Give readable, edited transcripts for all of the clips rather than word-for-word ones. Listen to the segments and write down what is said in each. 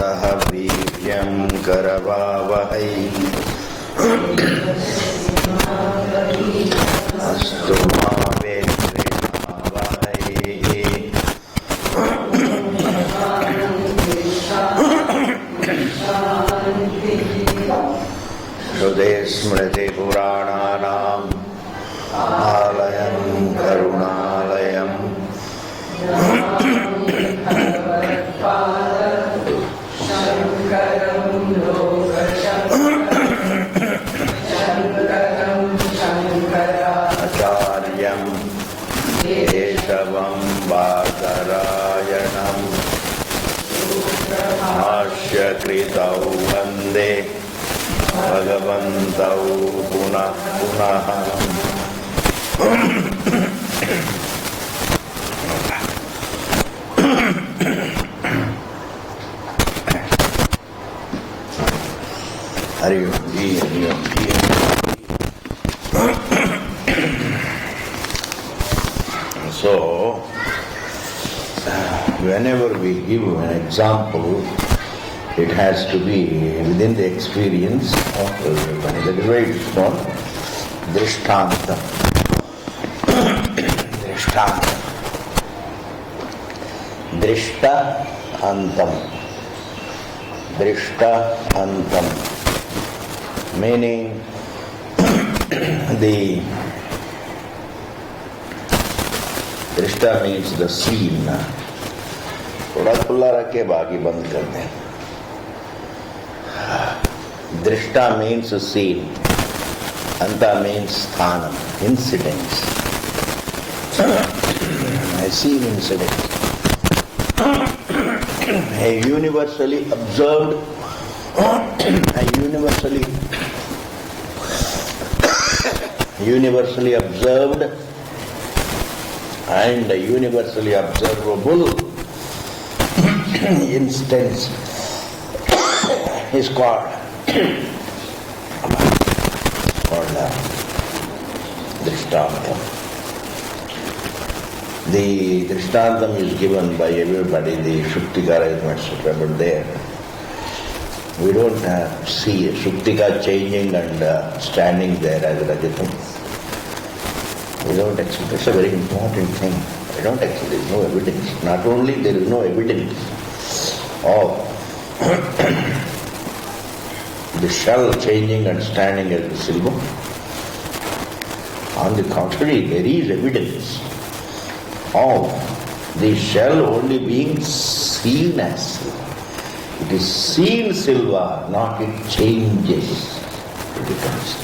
सह वीर्यं करवावहै अस्तु मा वेत्रिणावहै श्रुते स्मृति पुराणानाम् आलयं करुणालयम् आचार्यं केशवं बादरायणम् भाष्यकृतौ वन्दे भगवन्तौ पुनः पुनः हरि ओम जी हरि ओम जी। So, whenever we give an example, it has to be within the experience of everybody. That is why it is called Drishtantam. Drishtantam. Drishta Antam. Drishta Antam. Meaning the Drishta means the scene. थोड़ा खुला रख के बाकी बंद कर दें. Drishta means scene. Anta means sthanam, incidents. I see incidents. A universally observed, a universally observed and a universally observable instance is called Drishtantam. The Drishtantam is given by everybody. The Shuktikara is not suitable there. We don't see a Shuktika changing and standing there as Rajatam. We don't accept. It's a very important thing. I don't accept. There is no evidence. Not only there is no evidence of the shell changing and standing as the silver. On the contrary, there is evidence of the shell only being seen as silver. It is seen silver, not it changes. It becomes.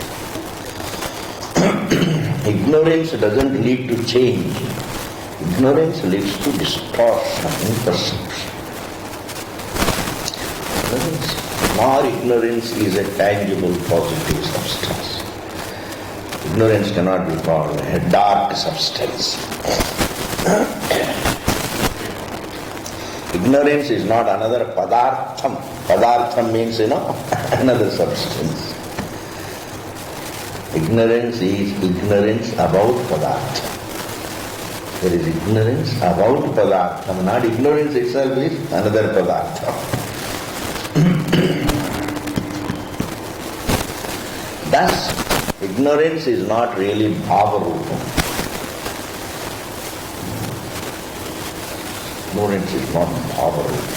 Ignorance doesn't lead to change. Ignorance leads to distortion in perception. More ignorance is a tangible positive substance. Ignorance cannot be called a dark substance. Ignorance is not another padartham. Padartham means, another substance. Ignorance is ignorance about padartham. There is ignorance about padartham. Not ignorance itself is another padartham. Thus, ignorance is not really bhava-rupam. Ignorance is not bhava-rupam.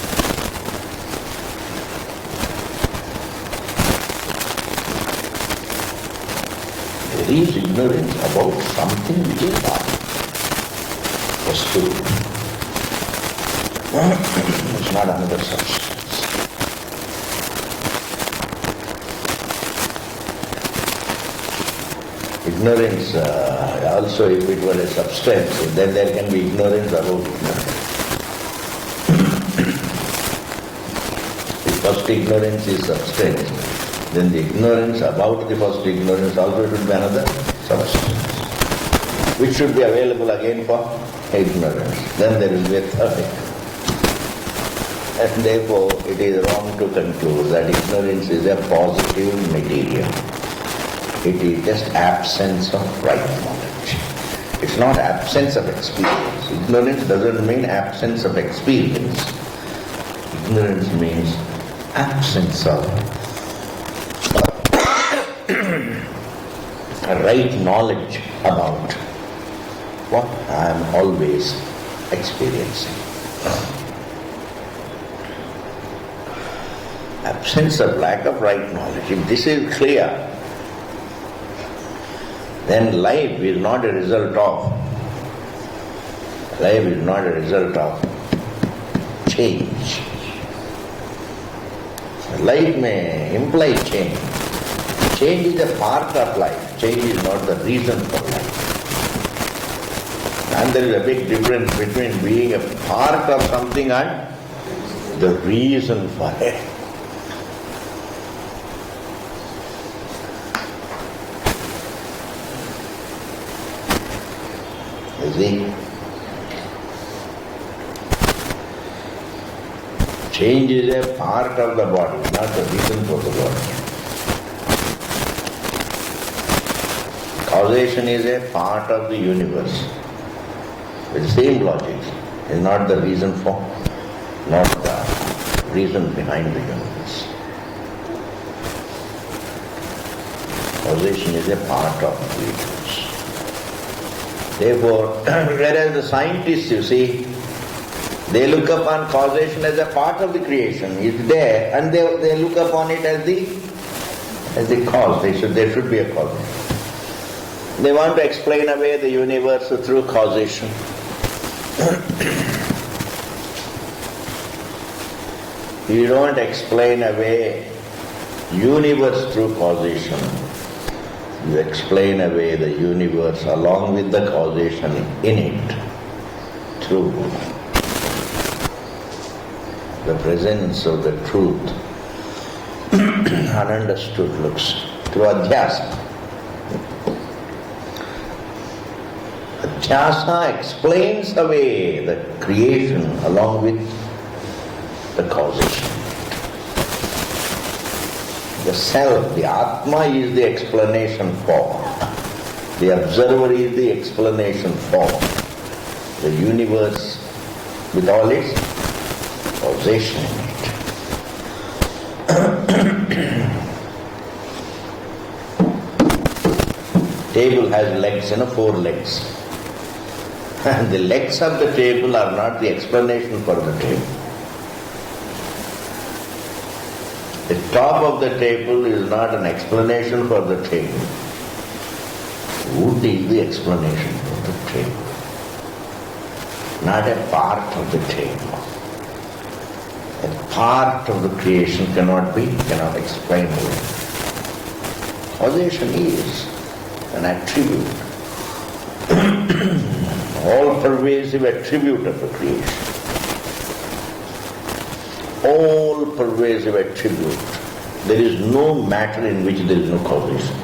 There is ignorance about something which is bhava. Vastu. It's not another substance. Ignorance, also if it were a substance, then there can be ignorance about ignorance. If first ignorance is substance, then the ignorance about the first ignorance also should be another substance, which should be available again for ignorance. Then there will be a third. And therefore it is wrong to conclude that ignorance is a positive material. It is just absence of right knowledge. It's not absence of experience. Ignorance doesn't mean absence of experience. Ignorance means absence of right knowledge about what I am always experiencing. Absence of lack of right knowledge. If this is clear, then life is not a result of change. Life may imply change. Change is a part of life. Change is not the reason for life. And there is a big difference between being a part of something and the reason for it. You see? Change is a part of the body, not the reason for the body. Causation is a part of the universe. With the same logic, is not the reason for, not the reason behind the universe. Causation is a part of the universe. Therefore, whereas the scientists, you see, they look upon causation as a part of the creation. It's there, and they look upon it as the cause. There should be a causation. They want to explain away the universe through causation. You don't explain away universe through causation. You explain away the universe along with the causation in it through the presence of the truth ununderstood looks, through adhyasa. Adhyasa explains away the creation along with the causation. The self, the Atma is the explanation for. The observer is the explanation for. The universe with all its causation in it. Table has legs, 4 legs. And the legs of the table are not the explanation for the table. The top of the table is not an explanation for the table. Wood is the explanation for the table, not a part of the table. A part of the creation cannot explain away. Causation is an attribute, all-pervasive attribute of the creation. All-pervasive attribute. There is no matter in which there is no causation.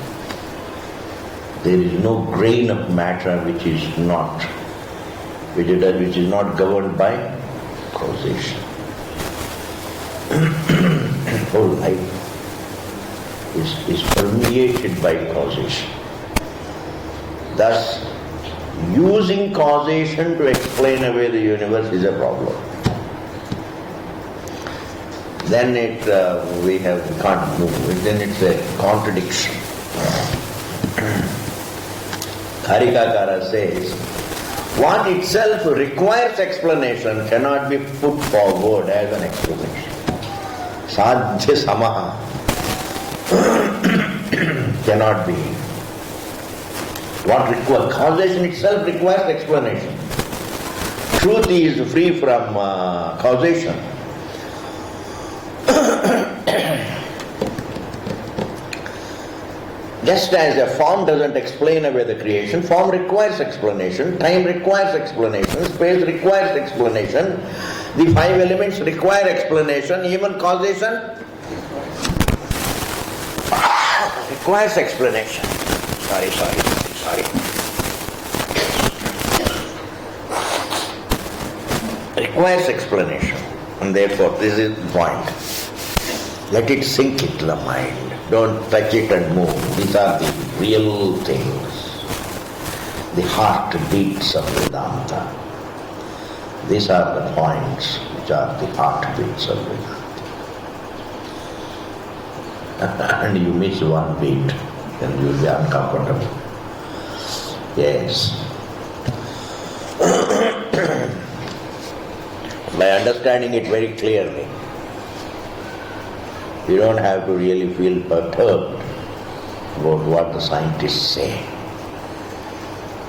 There is no grain of matter which is not governed by causation. Whole life is permeated by causation. Thus, using causation to explain away the universe is a problem. Then we can't move it, then it's a contradiction. Karikakara says, what itself requires explanation cannot be put forward as an explanation. Sadhya samaha cannot be. What requires? Causation itself requires explanation. Truth is free from causation. Just as a form doesn't explain away the creation, form requires explanation, time requires explanation, space requires explanation, the 5 elements require explanation, even causation requires explanation. Sorry. Requires explanation. And therefore, this is the point. Let it sink into the mind. Don't touch it and move. These are the real things. The heartbeats of Vedanta. These are the points which are the heartbeats of Vedanta. and you miss one beat, then you will be uncomfortable. Yes. By understanding it very clearly, you don't have to really feel perturbed about what the scientists say.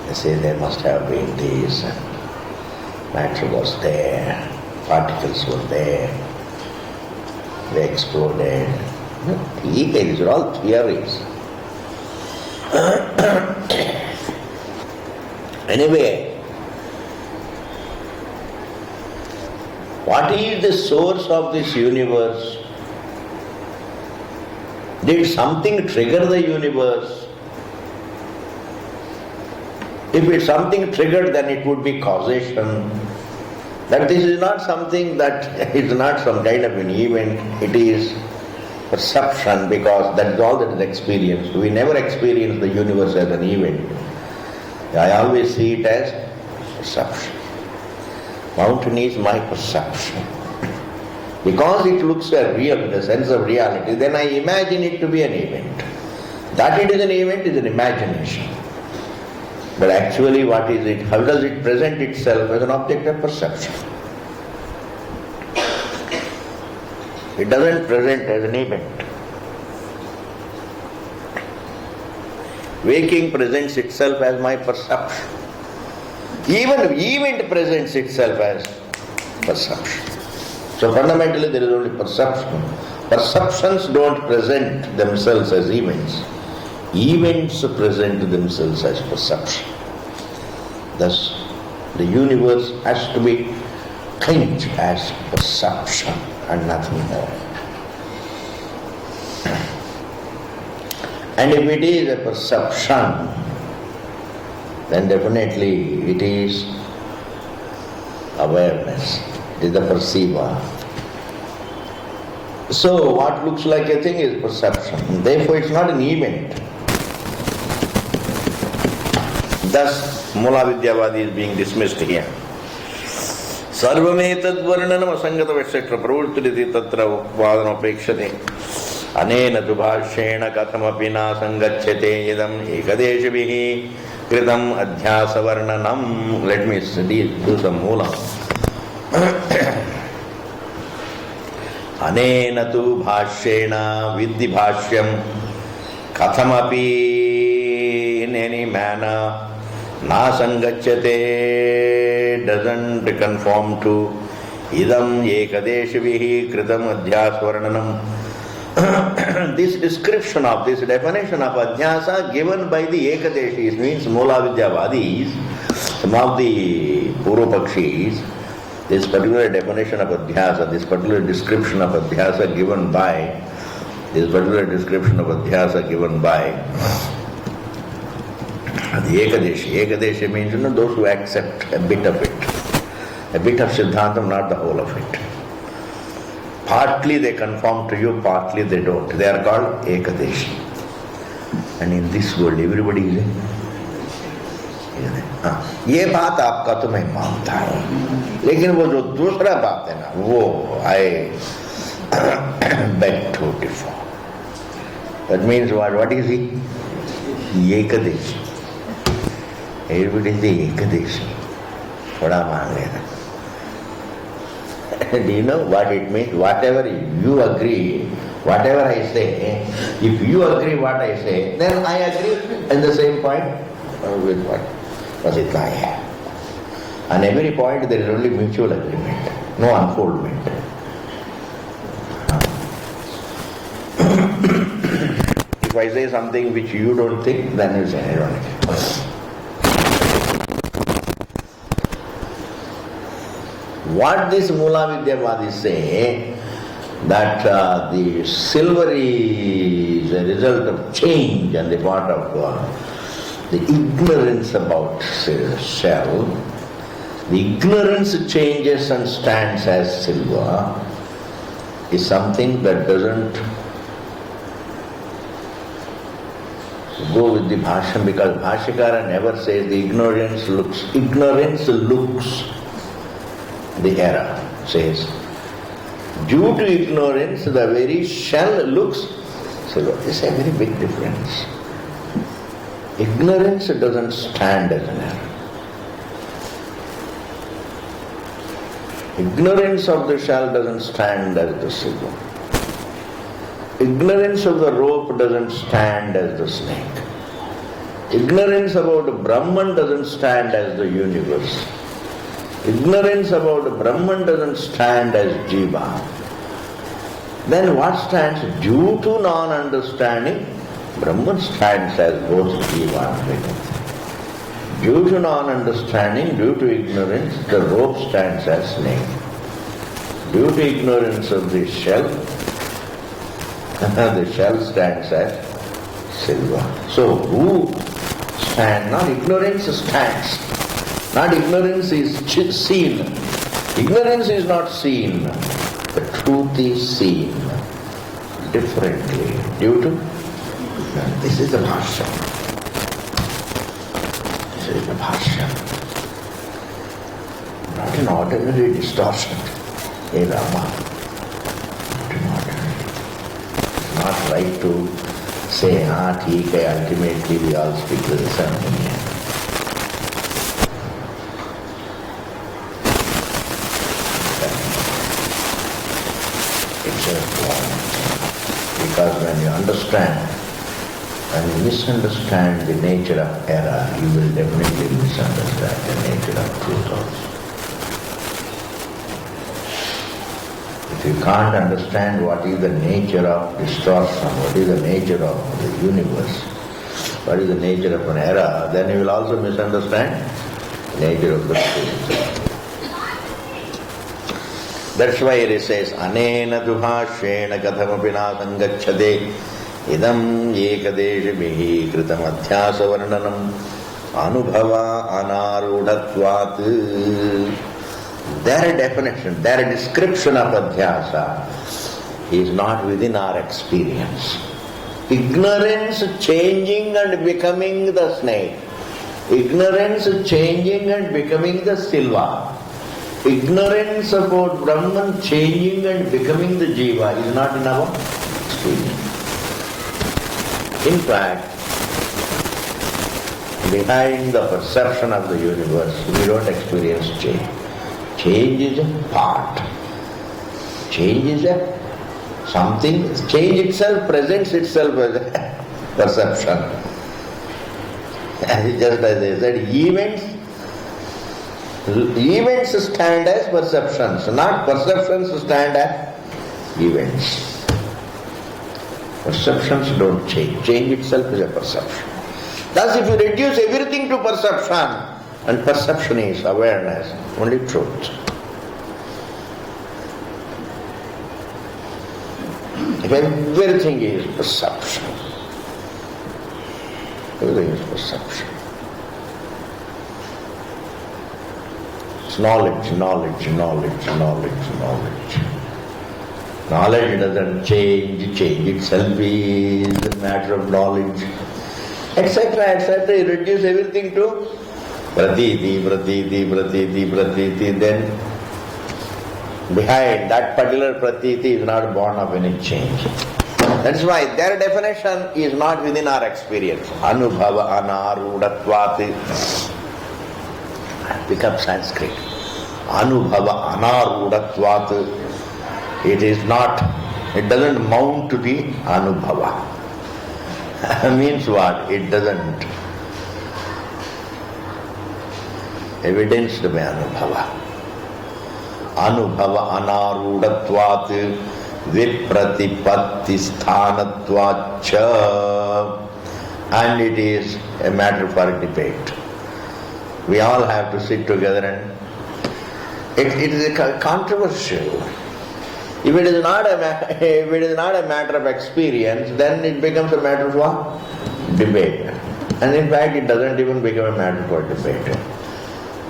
They say there must have been this, and matter was there, particles were there, they exploded. These are all theories. Anyway, what is the source of this universe? Did something trigger the universe? If it's something triggered, then it would be causation. But this is not something that is not some kind of an event, it is perception, because that is all that is experienced. We never experience the universe as an event. I always see it as perception. Mountain is my perception. Because it looks real, in the sense of reality, then I imagine it to be an event. That it is an event is an imagination. But actually what is it? How does it present itself as an object of perception? It doesn't present as an event. Waking presents itself as my perception. Even event presents itself as perception. So fundamentally there is only perception. Perceptions don't present themselves as events. Events present themselves as perception. Thus, the universe has to be think as perception and nothing more. And if it is a perception, then definitely it is awareness, it is the perceiver. So what looks like a thing is perception. Therefore it's not an event. Thus Mula Vidyavadi is being dismissed here. Sarvametad varnanam asangata etc. pravurtiriti tatra upvadanapekshate anena tu bhashyena kathamapi na sangachyate idam ekadeshavihi kritam adhyasa varnanam. Let me do some mula. Anena tu bhashyena vidhi bhashyam kathamapi in any manner na sangachyate doesn't conform to idam ekadeshavihi kritam adhyasvarananam. This description of this definition of adhyasa given by the ekadeshis means Mula Vidyavadis, some of the Purvapakshis, this particular definition of adhyasa, this particular description of adhyasa given by the Ekadeshi. Ekadeshi means those who accept a bit of it. A bit of Siddhantam, not the whole of it. Partly they conform to you, partly they don't. They are called Ekadeshi. And in this world everybody is ये बात आपका तो मैं मानता हूँ, लेकिन वो जो दूसरा बात है ना, वो I beg to differ. That means what is he? Ekadeshi. Everybody is the Ekadeshi. थोड़ा मान लेना. Do you know what it means? Whatever you agree, whatever I say, if you agree what I say, then I agree in the same point with what was it I have. On every point there is only mutual agreement, no unfoldment. If I say something which you don't think, then it's ironic. What this Mula Vidyavadis say, that the silver is a result of change on the part of the ignorance about shell. The ignorance changes and stands as silver is something that doesn't go with the Bhashyam, because Bhashyakara never says the ignorance looks the error. Says, due to ignorance the very shell looks silver. It's a very big difference. Ignorance doesn't stand as an error. Ignorance of the shell doesn't stand as the silver. Ignorance of the rope doesn't stand as the snake. Ignorance about Brahman doesn't stand as the universe. Ignorance about Brahman doesn't stand as Jiva. Then what stands? Due to non-understanding, Brahman stands as both Jiva and Prakriti. Due to non-understanding, due to ignorance, the rope stands as snake. Due to ignorance of the shell, the shell stands as silver. So who stands? Not ignorance stands. Not ignorance is seen. Ignorance is not seen. The truth is seen differently. Due to this is the bhashya. This is the bhashya. Not an ordinary distortion. Hey Rama. Not an ordinary. It's not right to say, theek hai, ultimately we all speak the same thing. It's a problem. Because when you understand, when you misunderstand the nature of error, you will definitely misunderstand the nature of truth also. If you can't understand what is the nature of distortion, what is the nature of the universe, what is the nature of an error, then you will also misunderstand the nature of the truth. That's why it says, Anena duhashena kathamapi na sangacchade idam ekadeshamihi kritam adhyasa varnanam anubhava anarudhatvat. Their definition, their description of adhyasa is not within our experience. Ignorance changing and becoming the snake. Ignorance changing and becoming the silver. Ignorance about Brahman changing and becoming the Jiva is not in our experience. In fact, behind the perception of the universe, we don't experience change. Change is a part. Change is a something. Change itself presents itself as a perception. Just as I said, events stand as perceptions, not perceptions stand as events. Perceptions don't change. Change itself is a perception. Thus, if you reduce everything to perception, and perception is awareness, only truth. If everything is perception, everything is perception. It's knowledge, knowledge, knowledge, knowledge, knowledge. Knowledge doesn't change, change itself is a matter of knowledge, etc., etc. You reduce everything to pratiti, pratiti, pratiti, pratiti, then behind that particular pratiti is not born of any change. That's why their definition is not within our experience. Anubhava anarudatvat. Pick up Sanskrit. Anubhava anarudatvat. It is not, it doesn't mount to the anubhava. Means what? It doesn't evidenced by anubhava. Anubhava anarudatvat vipratipatti sthanatvacha. And it is a matter for debate. We all have to sit together and it is controversial. If it is not a matter of experience, then it becomes a matter of what? Debate. And in fact, it doesn't even become a matter for debate.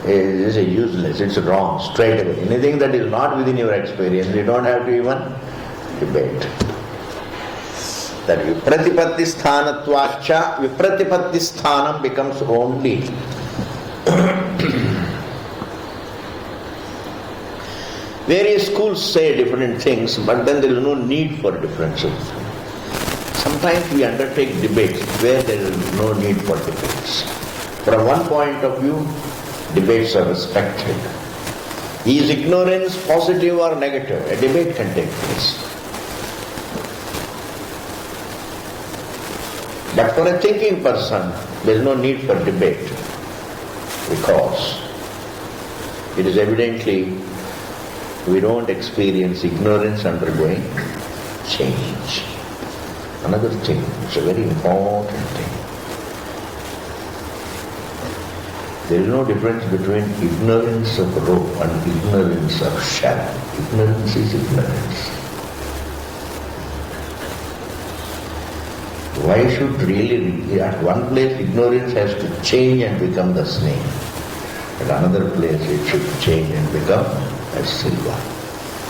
It is useless, it's wrong, straight away. Anything that is not within your experience, you don't have to even debate. That vipratipatti sthanatvacha, vipratipatti sthanam becomes only various schools say different things, but then there is no need for differences. Some sometimes we undertake debates where there is no need for debates. From one point of view, debates are respected. Is ignorance positive or negative? A debate can take place. But for a thinking person, there is no need for debate, because it is evidently we don't experience ignorance undergoing change. Another thing, it's a very important thing. There is no difference between ignorance of rope and ignorance of shell. Ignorance is ignorance. Why should really, at one place ignorance has to change and become the snake. At another place it should change and become a silver.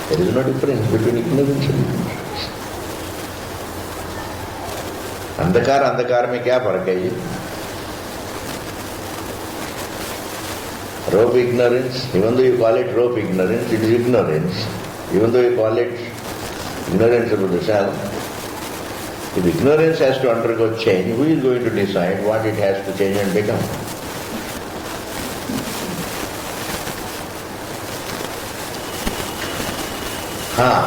There is no difference between ignorance and ignorance. अंधकार में क्या फर्क है ये? Rope ignorance, even though you call it rope ignorance, it is ignorance. Even though you call it ignorance about the shell, if ignorance has to undergo change, who is going to decide what it has to change and become?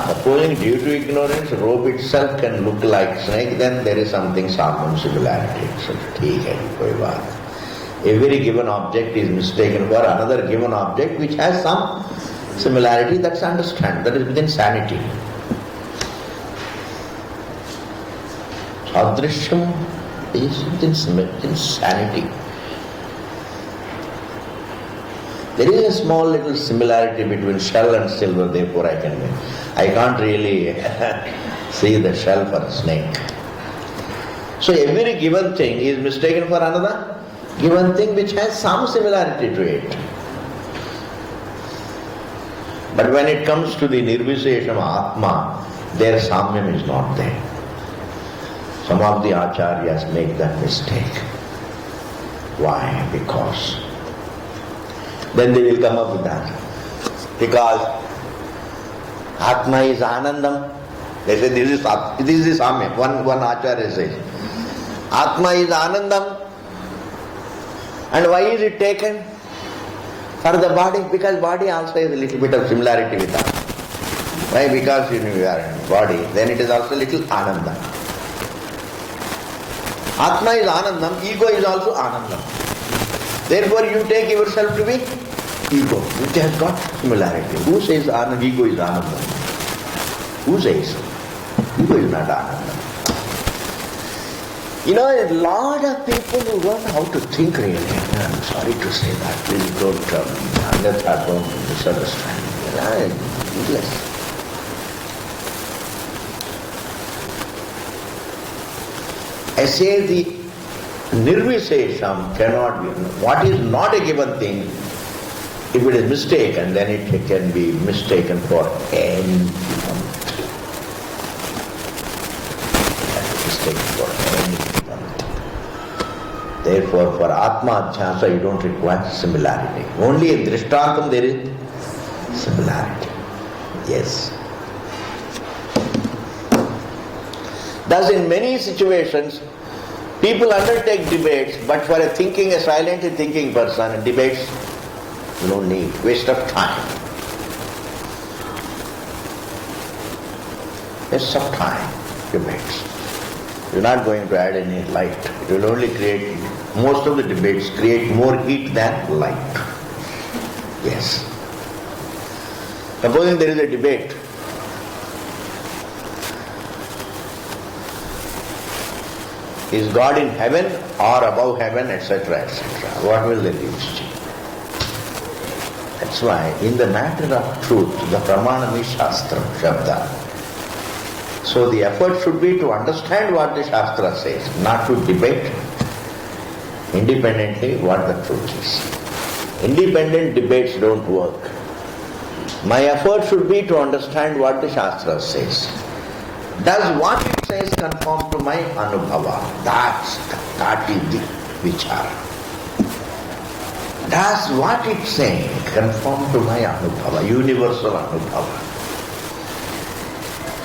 Supposing due to ignorance, rope itself can look like snake, then there is something, some similarity. So, ठीक है, कोई बात. Every given object is mistaken for another given object which has some similarity. That's understand. That is within sanity. Sadrishyam is within sanity. There is a small little similarity between shell and silver, therefore I can't really see the shell for a snake. So every given thing is mistaken for another given thing which has some similarity to it. But when it comes to the nirvishesham Atma, their samyam is not there. Some of the acharyas make that mistake. Why? Because then they will come up with that. Because Atma is Anandam. They say this is the samyam. One acharya says, Atma is Anandam. And why is it taken for the body? Because body also has a little bit of similarity with us. Why? Because you are in body, then it is also a little Ananda. Atma is Anandam, ego is also Anandam. Therefore you take yourself to be ego, which has got similarity. Who says ego is Anandam? Who says? Ego is not Anandam. You know, a lot of people who don't know how to think really. I'm sorry to say that. Please don't misunderstand. Useless. I say the nirvishesham cannot be. What is not a given thing, if it is mistaken, then it can be mistaken for any given thing. Mistaken for any given thing. Therefore, for Atma Adhyasa, you don't require similarity. Only in Drishtantam there is similarity. Yes. Thus, in many situations, people undertake debates, but for a silently thinking person, debates, no need, waste of time. Waste of time, debates. You're not going to add any light. It will only create, most of the debates create more heat than light. Yes. Supposing there is a debate, is God in heaven or above heaven, etc., etc. What will they teach? That's why in the matter of truth, the pramanam is shastra, shabda. So the effort should be to understand what the shastra says, not to debate independently what the truth is. Independent debates don't work. My effort should be to understand what the shastra says. Does what it says conform to my anubhava? That is the vichara. Does what it says conform to my anubhava, universal anubhava?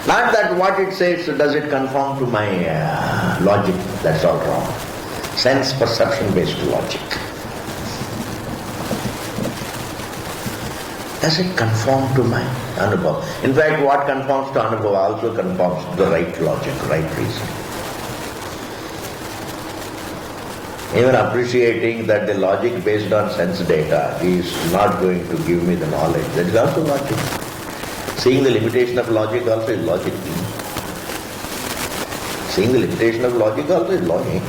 Not that what it says, does it conform to my logic? That's all wrong. Sense perception based logic. Does it conform to my anubhava? In fact, what conforms to anubhava also conforms to the right logic, right reason. Even appreciating that the logic based on sense data is not going to give me the knowledge, that is also logic. Seeing the limitation of logic also is logic. Seeing the limitation of logic also is logic.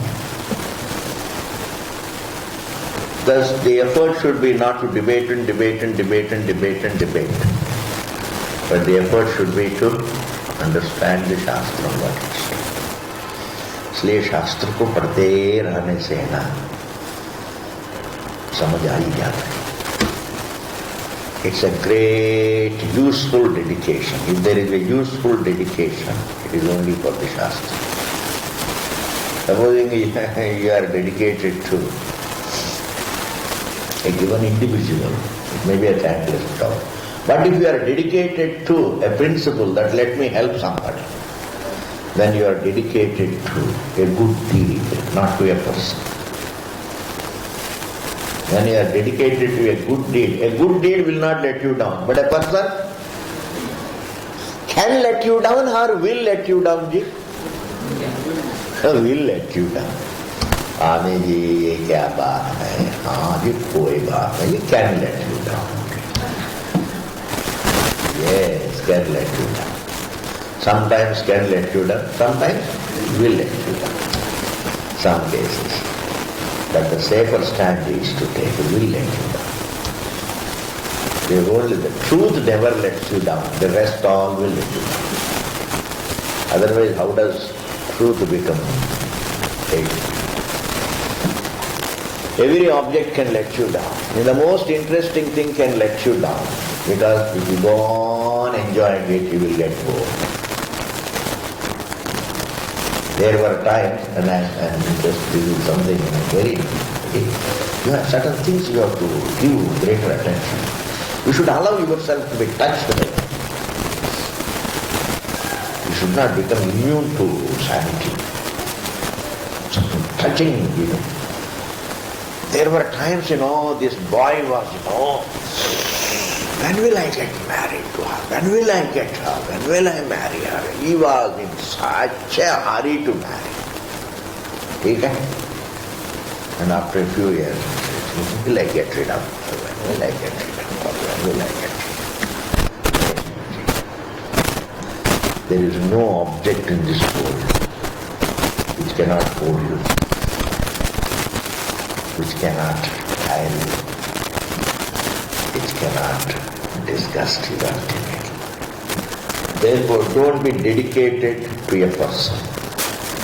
Thus, the effort should be not to debate and debate and debate and debate and debate, but the effort should be to understand the Shastra what it says. इसलिए शास्त्र को पढ़ते रहने से ना समझ आ ही जाता है. It's a great useful dedication. If there is a useful dedication, it is only for the Shastra. Supposing you are dedicated to a given individual, it may be a thankless job. But if you are dedicated to a principle that let me help somebody, then you are dedicated to a good deed, not to a person. When you are dedicated to a good deed will not let you down. But a person can let you down or will let you down, ji? Will let you down. आने जी ये क्या बात है? हाँ जी कोई बात नहीं. It can let you down. Yes, can let you down. Sometimes can let you down, sometimes will let you down. Some cases. But the safer stand is to take will let you down. Only the truth never lets you down, the rest all will let you down. Otherwise, how does truth become a every object can let you down. The most interesting thing can let you down, because if you go on enjoying it, you will get bored. There were times, and this is something very, you have certain things you have to give greater attention. You should allow yourself to be touched by it. You should not become immune to sanity. Something touching, There were times, this boy was, when will I get married to her? When will I get her? When will I marry her? He was in such a hurry to marry. Okay? And after a few years, when will I get rid of her? When will I get rid of her? When will I get rid of her? There is no object in this world which cannot hold you, which cannot tire you, which cannot disgust you ultimately. Therefore, don't be dedicated to a person.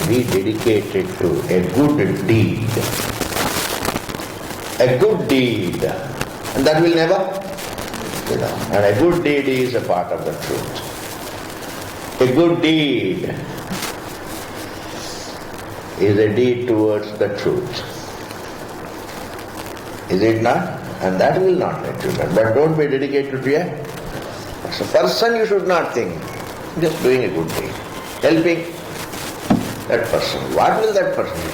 Be dedicated to a good deed. A good deed. And that will never be done. And a good deed is a part of the truth. A good deed is a deed towards the truth. Is it not? And that will not let you down. But don't be dedicated to a person. You should not think. Just doing a good deed. Helping that person. What will that person do?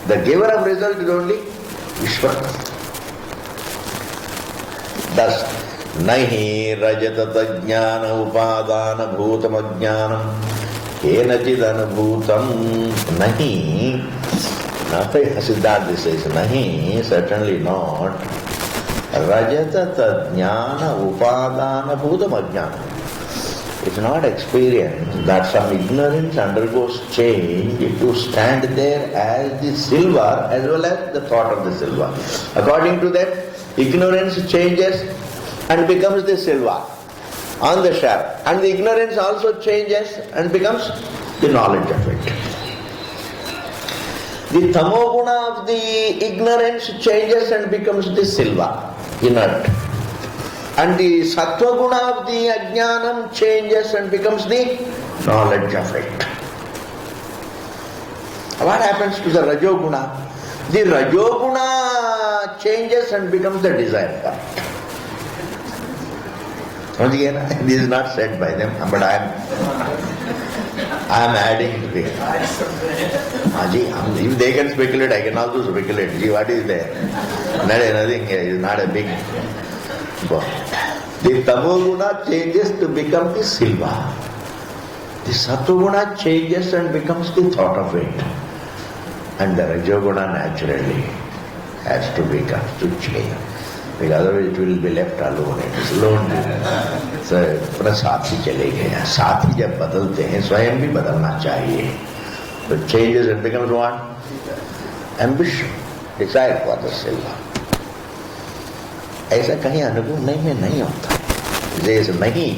The giver of result is only Ishvara. Thus, nahi rajatata jnana upadana bhutam ajnanam kenachid anubhutam nahi. Nothing. Siddhartha says, nahi, certainly not. Rajatata jnana upadana bhutam ajnanam. It's not experience that some ignorance undergoes change to stand there as the silver as well as the thought of the silver. According to that, ignorance changes and becomes the silver on the shelf. And the ignorance also changes and becomes the knowledge of it. The tamoguna of the ignorance changes and becomes the silver, inert. And the sattva guna of the ajnanam changes and becomes the knowledge of it. What happens to the rajoguna? The rajoguna changes and becomes the desire for it. This is not said by them, but I am adding to it. If they can speculate, I can also speculate. See what is there? Nothing. It is not a big God. The tamoguna changes to become the silva. The satoguna changes and becomes the thought of it. And the rajoguna naturally has to become, to change. Because otherwise it will be left alone. It is lonely. So, अपना साथ ही चले गए. साथ ही जब बदलते हैं, स्वयं भी बदलना चाहिए. So changes and becomes what? Ambition. Desire for the silver. ऐसा कहीं अनुभव नहीं होता. जैसे नहीं.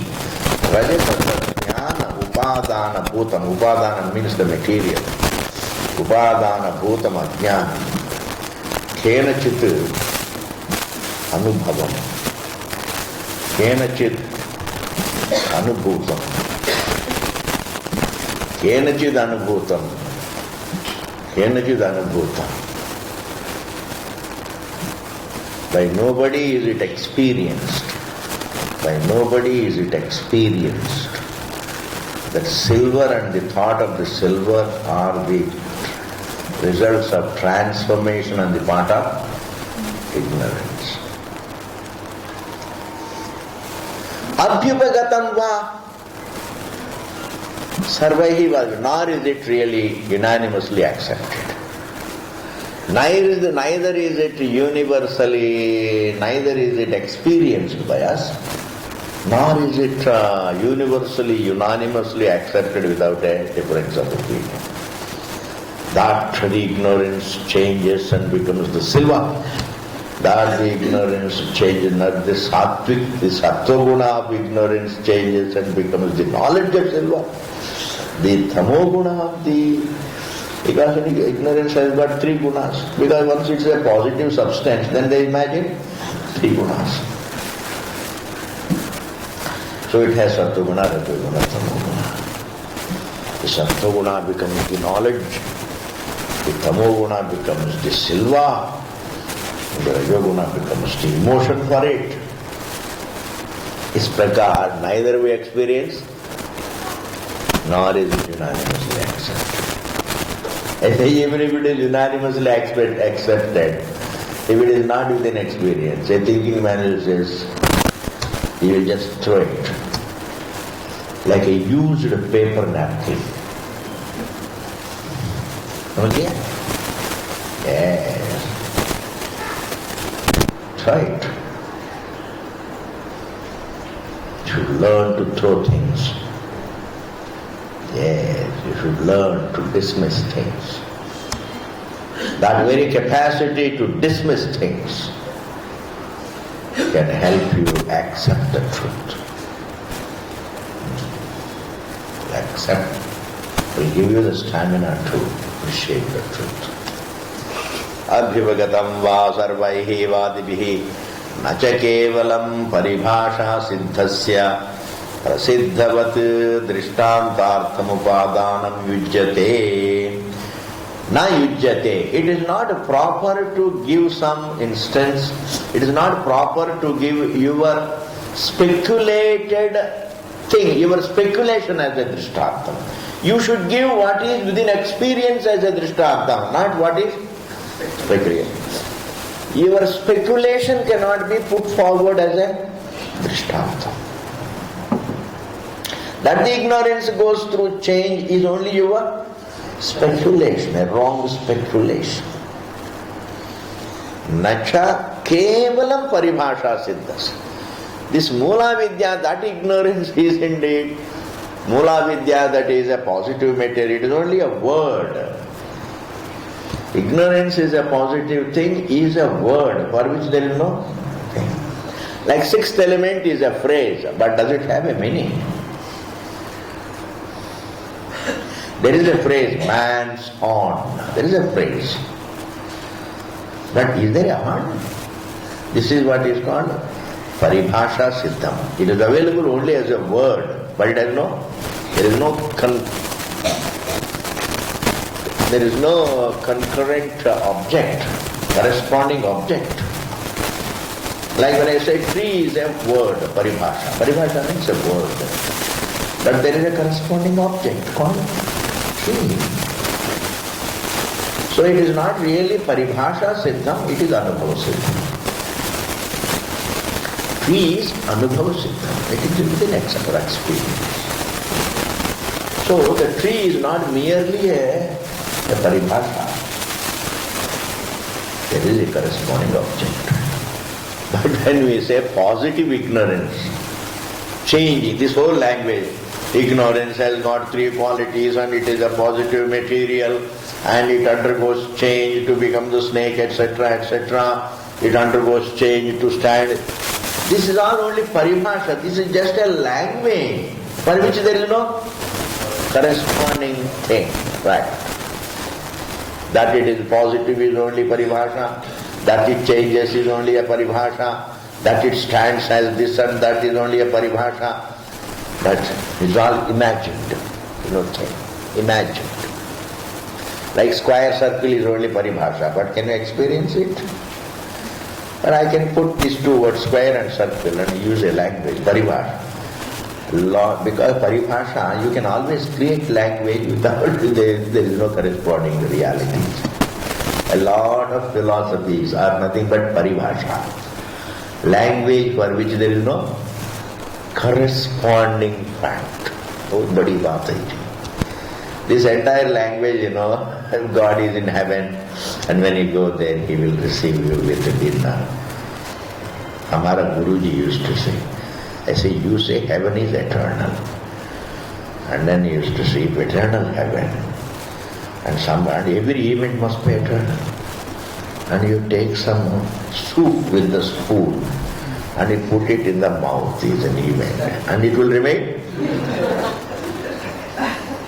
रजतज्ञान उपादान भूतम. Upadana means the material. Upadana bhutam ajnanam. Kenachit अनुभवम केनचित् अनुभूतम केनचित् अनुभूतम केनचित् अनुभूतम by nobody is it experienced, by nobody is it experienced. That silver and the thought of the silver are the results of transformation on the part of ignorance. Abhyupagatam va sarvaihi va, nor is it really unanimously accepted. Neither is it universally, neither is it experienced by us, nor is it universally, unanimously accepted without a difference of opinion. That the ignorance changes and becomes the silva. That the ignorance changes, not the sattvic, the sattva-guna of ignorance changes and becomes the knowledge of silva. The tamo-guna of the, because ignorance has got three gunas. Because once it's a positive substance, then they imagine three gunas. So it has sattva-guna, rajoguna, tamo-guna. The sattva-guna becomes the knowledge, the tamo-guna becomes the silva, the rajoguna becomes the emotion for it. Is prakar, neither we experience, nor is it unanimously accepted. Even if it is unanimously accepted, if it is not within experience, a thinking man says, he will just throw it like a used paper napkin. Okay? Yes. Try it. You should learn to throw things. Yes, you should learn to dismiss things. That very capacity to dismiss things can help you accept the truth. Accept will give you the stamina to appreciate the truth. Abhyavagatam va sarvaihi vadibihi nacha kevalam paribhasha siddhasya prasiddhavat drishtantartham upadanam yujyate. Na yujyate. It is not proper to give some instance. It is not proper to give your speculated thing, your speculation as a drishtantam. You should give what is within experience as a drishtantam, not what is speculation. Your speculation cannot be put forward as a drishtantam. That the ignorance goes through change is only your speculation, a wrong speculation. Nacha kevalam paribhasha siddhas. This mula vidya, that ignorance is indeed mula vidya, that is a positive material. It is only a word. Ignorance is a positive thing, is a word for which there is no thing. Like sixth element is a phrase, but does it have a meaning? There is a phrase, man's on. There is a phrase. But is there a on? This is what is called paribhasha siddham. It is available only as a word, but it has there is no concurrent object, corresponding object. Like when I say tree is a word, paribhasha. Paribhasha means a word. But there is a corresponding object called tree. So it is not really paribhasha siddham, it is anubhava siddham. Tree is anubhava siddham, it is within our experience. So the tree is not merely a paribhasha. There is a corresponding object. But when we say positive ignorance, changing this whole language, ignorance has got three qualities and it is a positive material and it undergoes change to become the snake, etc., etc. It undergoes change to stand. This is all only paribhasha. This is just a language for which there is no corresponding thing. Right? That it is positive is only paribhasha. That it changes is only a paribhasha. That it stands as this and that is only a paribhasha. That is all imagined. Thing. Imagined. Like square circle is only paribhasha, but can you experience it? But I can put these two words, square and circle, and use a language, paribhasha. Because paribhasha, you can always create language without, there is no corresponding reality. A lot of philosophies are nothing but paribhasha. Language for which there is no corresponding fact. Oh, badi baat hai. This entire language, God is in heaven, and when you go there, He will receive you with a dinner. Hamara Guruji used to say, I say, you say heaven is eternal. And then he used to say eternal heaven. And every event must be eternal. And you take some soup with the spoon and you put it in the mouth is an event. And it will remain.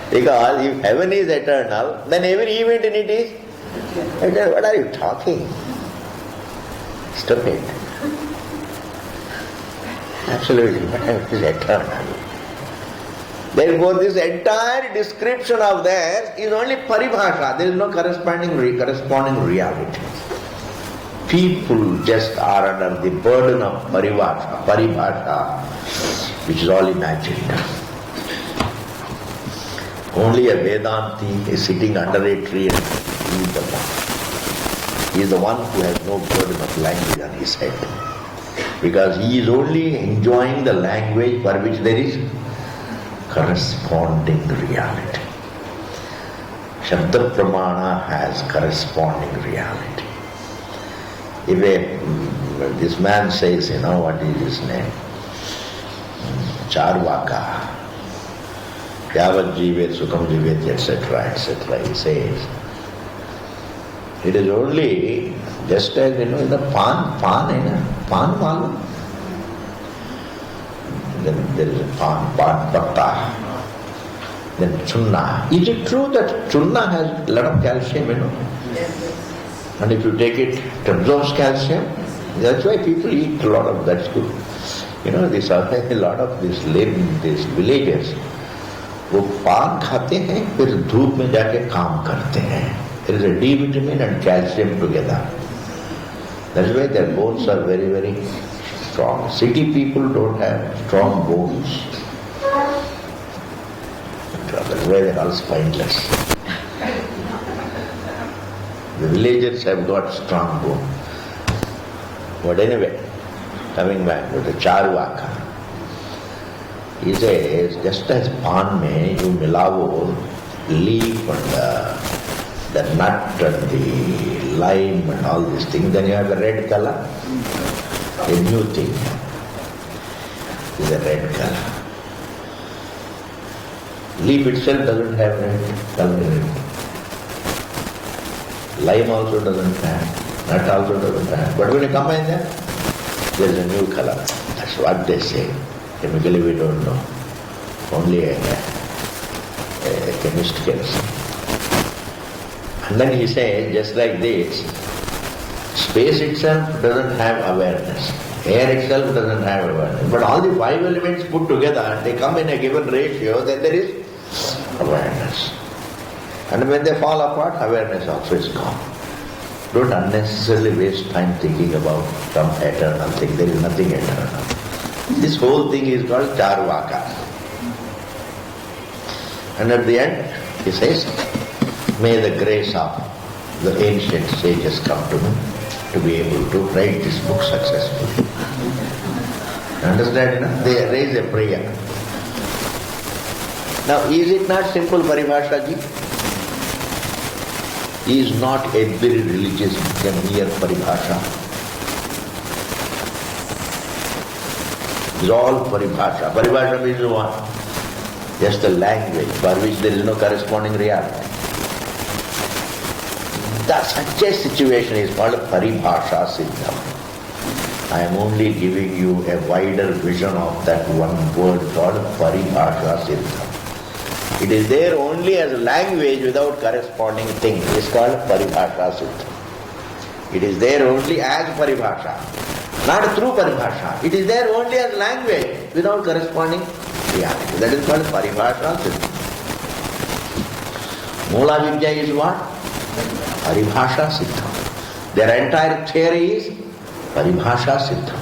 Because if heaven is eternal, then every event in it is eternal. What are you talking? Stupid. Absolutely, it is eternal. Therefore, this entire description of theirs is only paribhasha. There is no corresponding reality. People just are under the burden of paribhasha, which is all imagined. Only a Vedanti is sitting under a tree and he is the one. He is the one who has no burden of language on his head. Because he is only enjoying the language for which there is corresponding reality. Shabda Pramana has corresponding reality. If this man says, what is his name? Charvaka. Yavat jivet, sukham jivet, etc., etc. He says, it is only just as, the pan malum. Then there is a pan patta. Then chunna. Is it true that chunna has a lot of calcium, Yes. And if you take it absorbs calcium, that's why people eat a lot of that's good. These are a lot of these villagers. वो पान खाते हैं फिर धूप में जाके काम करते हैं. There is a D vitamin and calcium together. That's why their bones are very, very strong. City people don't have strong bones. That's why they are all spineless. The villagers have got strong bone. But anyway, coming back to the Charvaka. He says, just as pan mein you milavo leaf and the nut and the lime and all these things, then you have a red color. A new thing is a red color. Leaf itself doesn't have red color in it. Lime also doesn't have, nut also doesn't have. But when you combine them, there is a new color. That's what they say. Chemically we don't know. Only a chemist can see. And then he says, just like this, space itself doesn't have awareness. Air itself doesn't have awareness. But all the five elements put together, they come in a given ratio, then there is awareness. And when they fall apart, awareness also is gone. Don't unnecessarily waste time thinking about some eternal thing. There is nothing eternal. This whole thing is called Charvaka. And at the end, he says, may the grace of the ancient sages come to me to be able to write this book successfully. Understand? No? They raise a prayer. Now, is it not simple paribhasha ji? Is not every religious mere paribhasha? It's all paribhasha. Paribhasha means what? Just a language for which there is no corresponding reality. Such a situation is called paribhasha siddham. I am only giving you a wider vision of that one word called paribhasha siddham. It is there only as a language without corresponding thing. It is called paribhasha siddham. It is there only as paribhasha, not through paribhasha. It is there only as language without corresponding reality. That is called paribhasha siddham. Mula Vidya is what? Paribhasha siddham. Their entire theory is paribhasha siddham.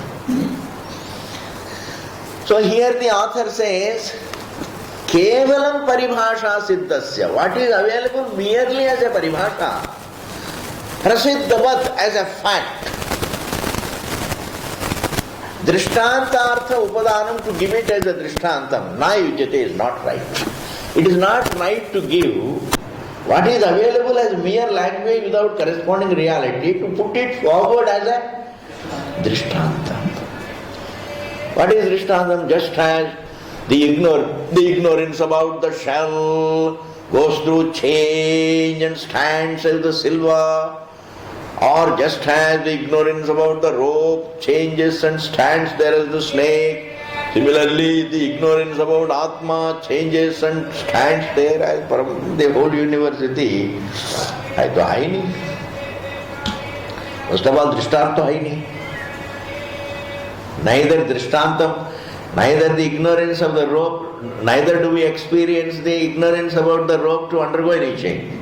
So here the author says, Kevalam paribhasha siddhasya. What is available merely as a paribhasha, prasiddhavat as a fact. Drishtantartha upadanam, to give it as a drishtantam, na yujyate, is not right. It is not right to give what is available as mere language without corresponding reality, to put it forward as a drishtantam. What is drishtantam? Just as the ignorance about the shell goes through change and stands as the silver, or just as the ignorance about the rope changes and stands there as the snake, similarly the ignorance about Atma changes and stands there as the whole university. I to hai nahi. First of all, Drishtartha hai nahi. Neither Drishtantam, neither the ignorance of the rope, neither do we experience the ignorance about the rope to undergo any change.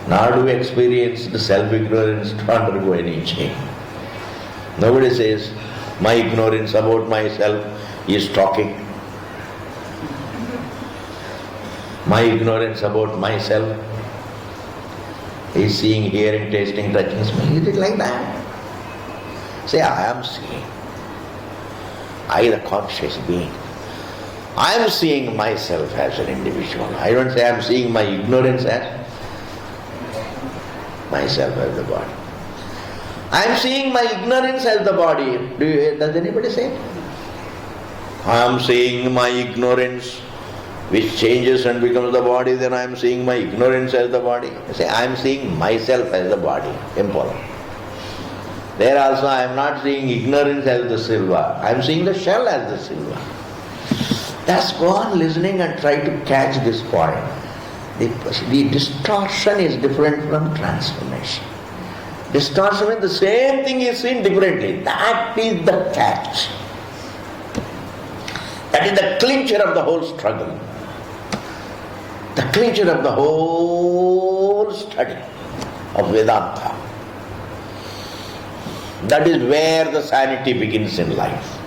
Nor do we experience the self-ignorance to undergo any change. Nobody says, my ignorance about myself is talking. My ignorance about myself is seeing, hearing, tasting, touching, smelling. Is it like that? Say, I am seeing. I, the conscious being, I am seeing myself as an individual. I don't say I am seeing my ignorance as myself as the body. I am seeing my ignorance as the body. Does anybody say it? I am seeing my ignorance which changes and becomes the body, then I am seeing my ignorance as the body. I say, I am seeing myself as the body. Impossible. There also I am not seeing ignorance as the silver. I am seeing the shell as the silver. Just go on listening and try to catch this point. The distortion is different from transformation. Distortion means the same thing is seen differently. That is the catch. That is the clincher of the whole struggle. The clincher of the whole study of Vedanta. That is where the sanity begins in life.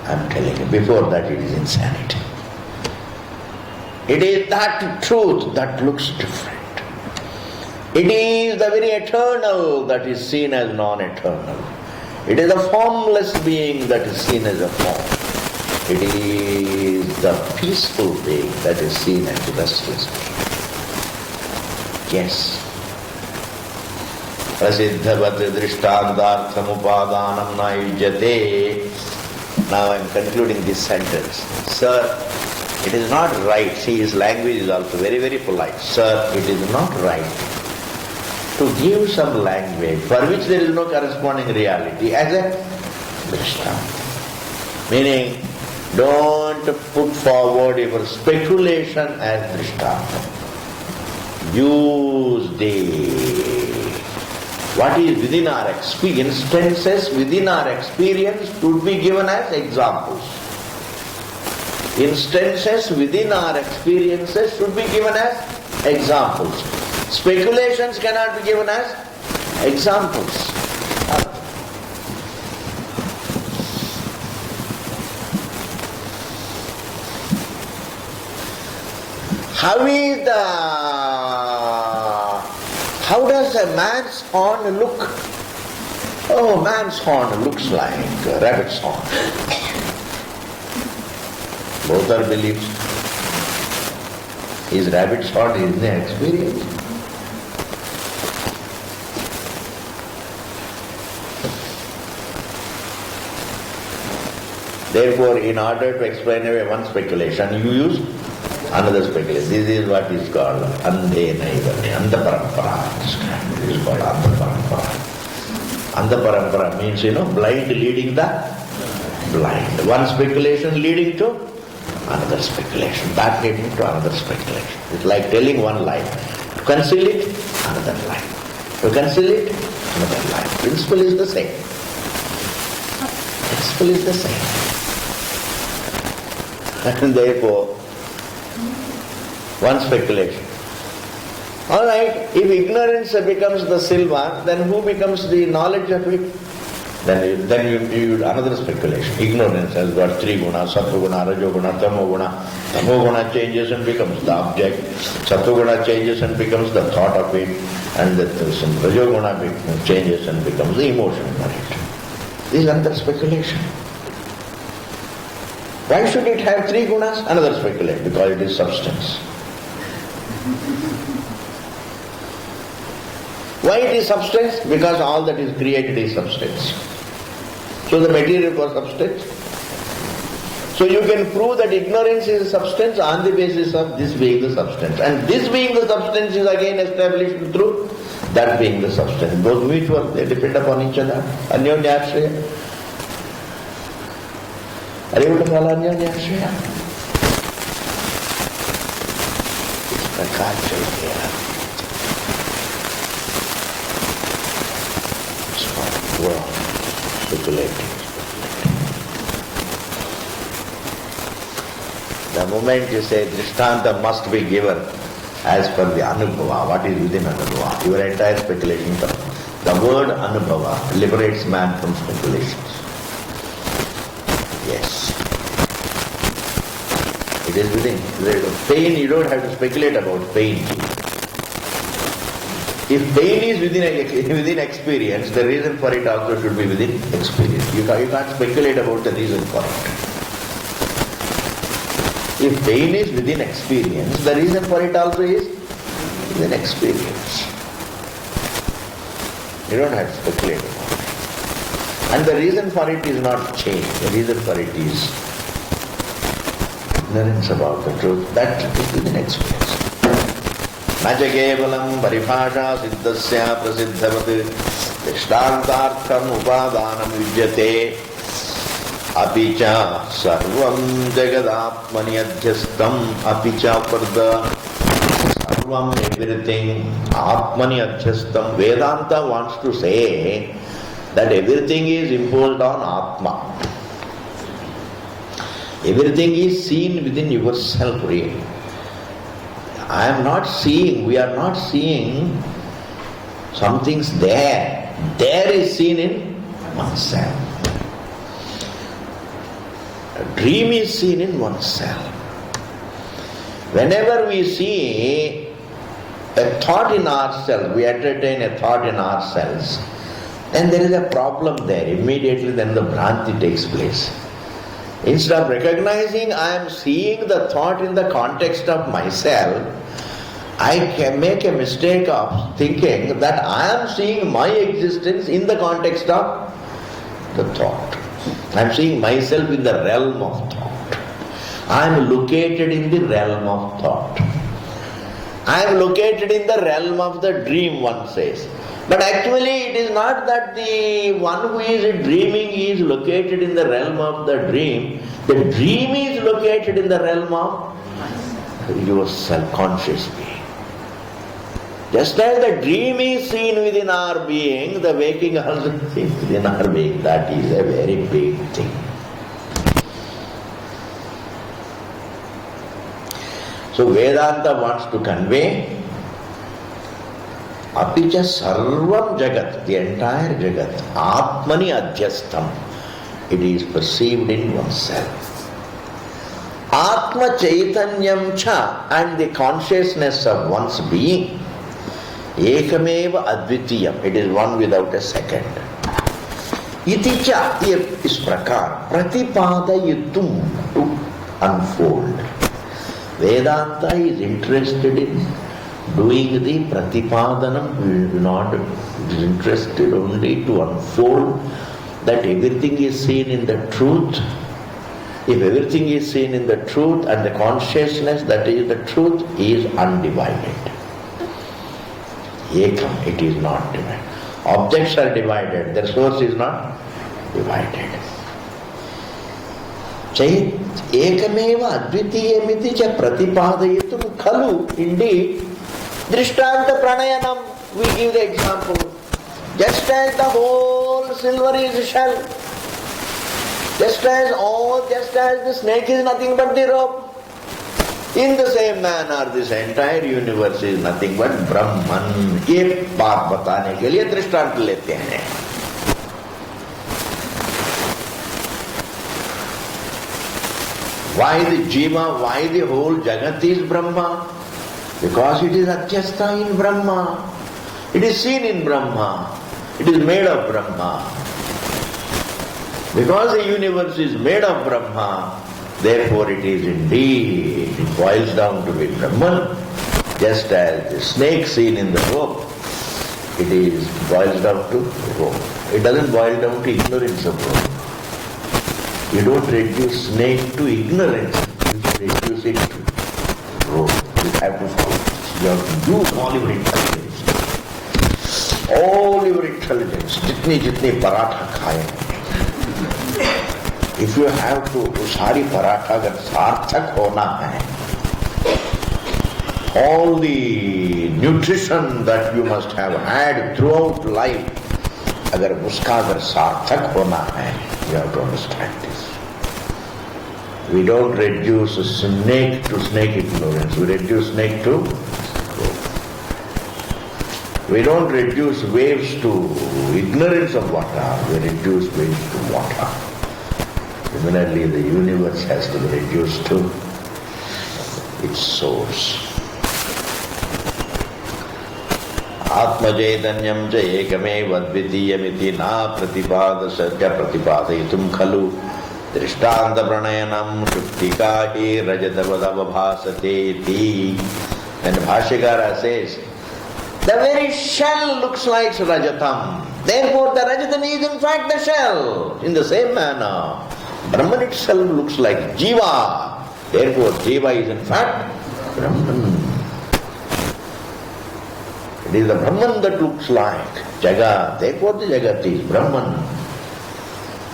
I am telling you, before that it is insanity. It is that truth that looks different. It is the very eternal that is seen as non-eternal. It is the formless being that is seen as a form. It is the peaceful being that is seen as restless being. Yes. Prasiddhavat drishtantartham upadanam na yujyate. Now I am concluding this sentence. Sir, it is not right. See, his language is also very, very polite. Sir, it is not right to give some language for which there is no corresponding reality as a drishtanta. Meaning, don't put forward your speculation as drishtanta. Use the what is within our experience, instances within our experience should be given as examples. Instances within our experiences should be given as examples. Speculations cannot be given as examples. How does a man's horn look? Oh, man's horn looks like a rabbit's horn. Both are beliefs. Is rabbit's horn in the experience? Therefore, in order to explain away one speculation, you use another speculation. This is what is called Andhe Naivane, Andha Parampara. This is called Andha Parampara. Andha Parampara means, blind leading the blind. One speculation leading to another speculation. That leading to another speculation. It's like telling one lie. To conceal it, another lie. To conceal it, another lie. Principle is the same. Principle is the same. And therefore, one speculation. Alright, if ignorance becomes the silver, then who becomes the knowledge of it? Then you another speculation. Ignorance has got three gunas, sattva-guna, rajo-guna, tamo-guna. Tamo-guna changes and becomes the object. Sattva-guna changes and becomes the thought of it. And the rajo-guna changes and becomes the emotion for it. This is another speculation. Why should it have three gunas? Another speculation, because it is substance. Why it is substance? Because all that is created is substance. So the material was substance. So you can prove that ignorance is substance on the basis of this being the substance. And this being the substance is again established through that being the substance. Both mutual, they depend upon each other. Anyonyashreya. Are you able to follow anyonyashreya? It's prakasha here. Speculating. The moment you say Drishtanta must be given as per the Anubhava, what is within Anubhava? Your entire speculation comes. The word Anubhava liberates man from speculations. Yes. It is within. Pain, you don't have to speculate about pain. If pain is within experience, the reason for it also should be within experience. You can't speculate about the reason for it. If pain is within experience, the reason for it also is within experience. You don't have to speculate about it. And the reason for it is not change. The reason for it is ignorance about the truth. That is within experience. न च केवलं परिभाषा सिद्धस्य प्रसिद्धवत् दृष्टान्तार्थम् उपादानं युज्यते अपि च सर्वं जगदात्मनि अध्यस्तम् अपि च सर्वं everything आत्मनि अध्यस्तम्. Vedanta wants to say that everything is imposed on Atma. Everything is seen within yourself really. I am not seeing, we are not seeing something's there. There is seen in oneself. A dream is seen in oneself. Whenever we see a thought in ourselves, we entertain a thought in ourselves, then there is a problem there. Immediately then the Bhranti takes place. Instead of recognizing I am seeing the thought in the context of myself, I can make a mistake of thinking that I am seeing my existence in the context of the thought. I am seeing myself in the realm of thought. I am located in the realm of thought. I am located in the realm of the dream, one says. But actually it is not that the one who is dreaming is located in the realm of the dream. The dream is located in the realm of your self-conscious being. Just as the dream is seen within our being, the waking also is seen within our being. That is a very big thing. So Vedanta wants to convey Apicha sarvam jagat, the entire jagat, atmani adhyastham. It is perceived in oneself. Atma chaitanyam cha, and the consciousness of one's being, ekameva advitiyam, it is one without a second. Iti cha is prakar, pratipadayitum, to unfold. Vedanta is interested in doing the pratipadanam, it is interested only to unfold that everything is seen in the truth. If everything is seen in the truth and the consciousness that is the truth is undivided. Ekam, it is not divided. Objects are divided, their source is not divided. Ekameva advitiyamiti cha pratipadayitum khalu, indeed, drishtanta pranayanam, we give the example. Just as the whole silver is a shell, just as the snake is nothing but the rope, in the same manner this entire universe is nothing but Brahman. ये बात बताने के लिए दृष्टांत लेते हैं. Why the Jiva, why the whole Jagat is Brahma? Because it is Adhyastha in Brahma. It is seen in Brahma. It is made of Brahma. Because the universe is made of Brahma, therefore it is indeed, it boils down to be Brahman. Just as the snake seen in the rope, it is boils down to rope. It doesn't boil down to ignorance of rope. You don't reduce snake to ignorance, you reduce it to rope. You have to follow. You have to use all your intelligence. All your intelligence, jitni paratha khaye. If you have to, sari paratha agar sarthak hona hai, all the nutrition that you must have had throughout life, agar uska agar sarthak hona hai, you have to understand this. We don't reduce a snake to snake ignorance, we reduce snake to rope. We don't reduce waves to ignorance of water, we reduce waves to water. Similarly, the universe has to be reduced to its source. Atma Chaitanyam cha ekamev advitiyamiti na pratipadasya pratipadayitum khalu drishtanta pranayanam shuktikati rajatavadavabhasateti. And Bhashyakara says, the very shell looks like Rajatam. Therefore the Rajatam is in fact the shell. In the same manner, Brahman itself looks like Jiva. Therefore Jiva is in fact Brahman. It is the Brahman that looks like Jagat. Therefore the Jagat is Brahman.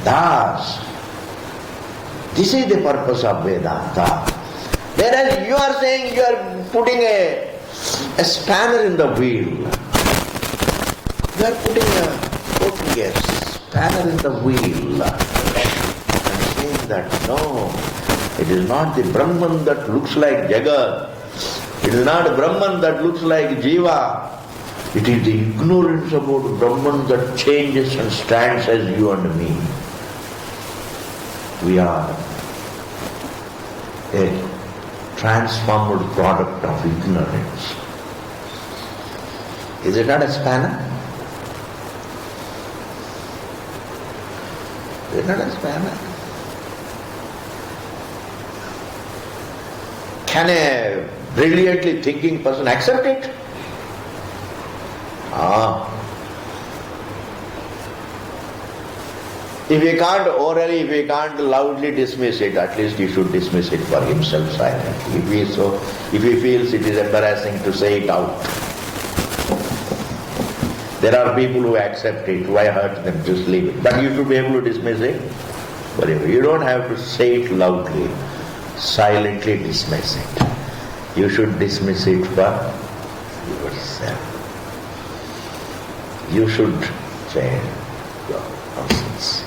Thus, this is the purpose of Vedanta. Whereas you are saying you are putting a spanner in the wheel. You are putting a spanner in the wheel and saying that no, it is not the Brahman that looks like Jagat. It is not Brahman that looks like Jiva. It is the ignorance about Brahman that changes and stands as you and me. We are a transformed product of ignorance. Is it not a spanner? Is it not a spanner? Can a brilliantly thinking person accept it? If he can't orally, if he can't loudly dismiss it, at least he should dismiss it for himself silently. If he feels it is embarrassing to say it out. There are people who accept it, why hurt them, just leave it. But you should be able to dismiss it. But you don't have to say it loudly, silently dismiss it. You should dismiss it for yourself. You should say nonsense.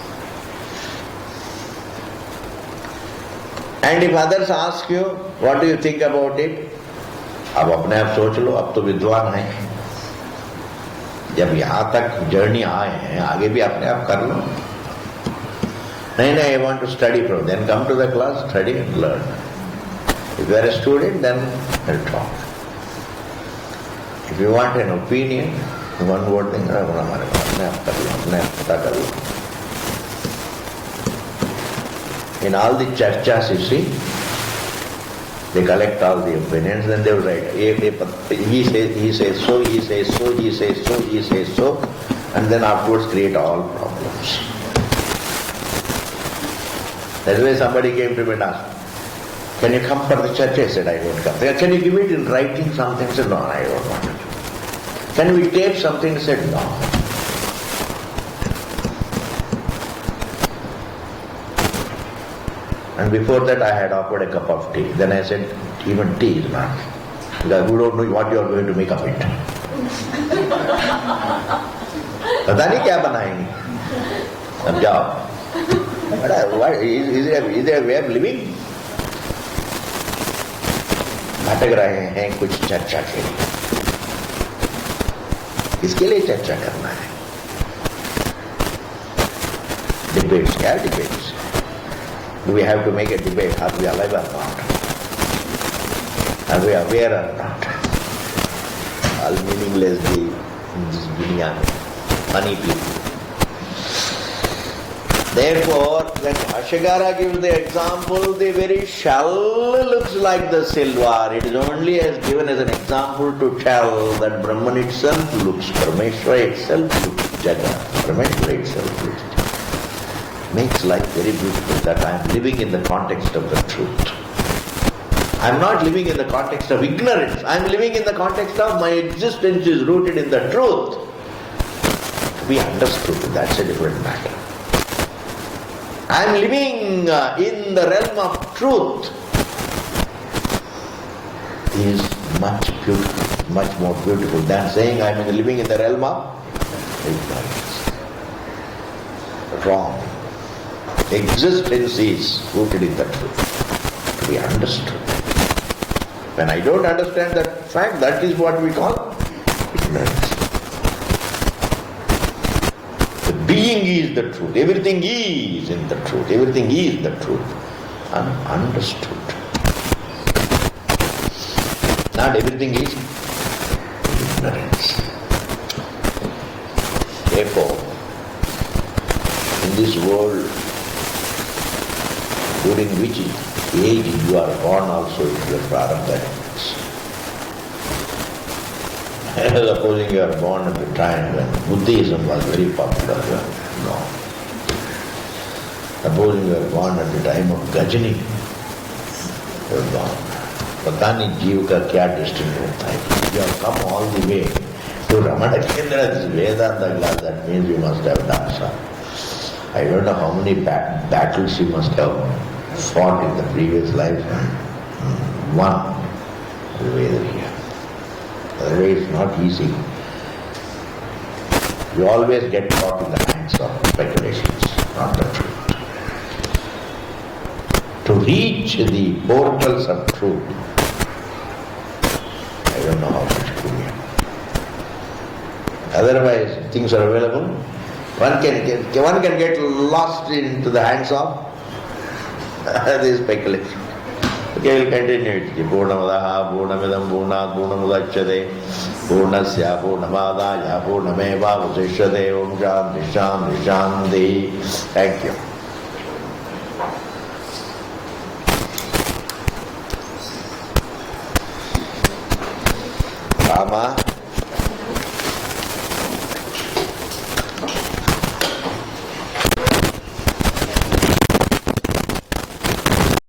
And if others ask you, what do you think about it? अब अपने आप सोच लो, अब तो विद्वान है. जब यहाँ तक जर्नी आए हैं आगे भी अपने आप कर लो. नहीं, I want to study from, then come to the class, study and learn. If you are a student, then I'll talk. If you want an opinion, one word thing, अपने आप कर लो. In all the churches, you see, they collect all the opinions, then they will write, he says so, he says so, he says so, he says so, and then afterwards create all problems. That's why somebody came to me and asked, can you come for the church? I said, I don't come. Can you give it in writing something? I said, no, I don't want it. Can we tape something? I said, no. And before that I had offered a cup of tea. Then I said, even tea is not. Because we don't know what you are going to make of it. पता नहीं क्या बनाएंगे. अब जाओ. Is there a way of living? भटक रहे हैं कुछ चर्चा के लिए. किसके लिए चर्चा करना है? Debates, क्या debates? Do we have to make a debate? Are we alive or not? Are we aware or not? All meaninglessly in this dunya, funny people. Therefore, when Bhashyakara gives the example, the very shell looks like the silver. It is only as given as an example to tell that Brahman itself looks, Parameshwara itself looks Jagat, Parameshwara itself looks Jagat. Makes life very beautiful that I am living in the context of the truth. I am not living in the context of ignorance. I am living in the context of my existence is rooted in the truth. To be understood, that's a different matter. I am living in the realm of truth is much beautiful, much more beautiful than saying I am living in the realm of ignorance. Wrong. Existence is rooted in the truth, to be understood. When I don't understand that fact, that is what we call ignorance. The being is the truth. Everything is in the truth. Everything is the truth. Understood. Not everything is ignorance. Therefore, in this world, during which age you are born also is your prarabdha. Supposing you are born at the time when Buddhism was very popular. No. Supposing you are born at the time of Gajani, you are born. पता नहीं जीव का क्या destiny होता है. You have come all the way to Ramana Kendra, this Vedanta class, that means you must have done some. I don't know how many battles you must have fought in the previous life. One Veda here. Otherwise it's not easy. You always get caught in the hands of speculations, not the truth. To reach the portals of truth, I don't know how much to be. Otherwise, things are available. One can get lost into the hands of this speculation. Okay, we'll continue it. Purnamadaha, Purnamidam, Purnat, Purnamudachyate, Purnasya, Purnamadaya, Purnameva, Vasishyate, Om Shanti, Shanti, Shanti. Thank you. Rama.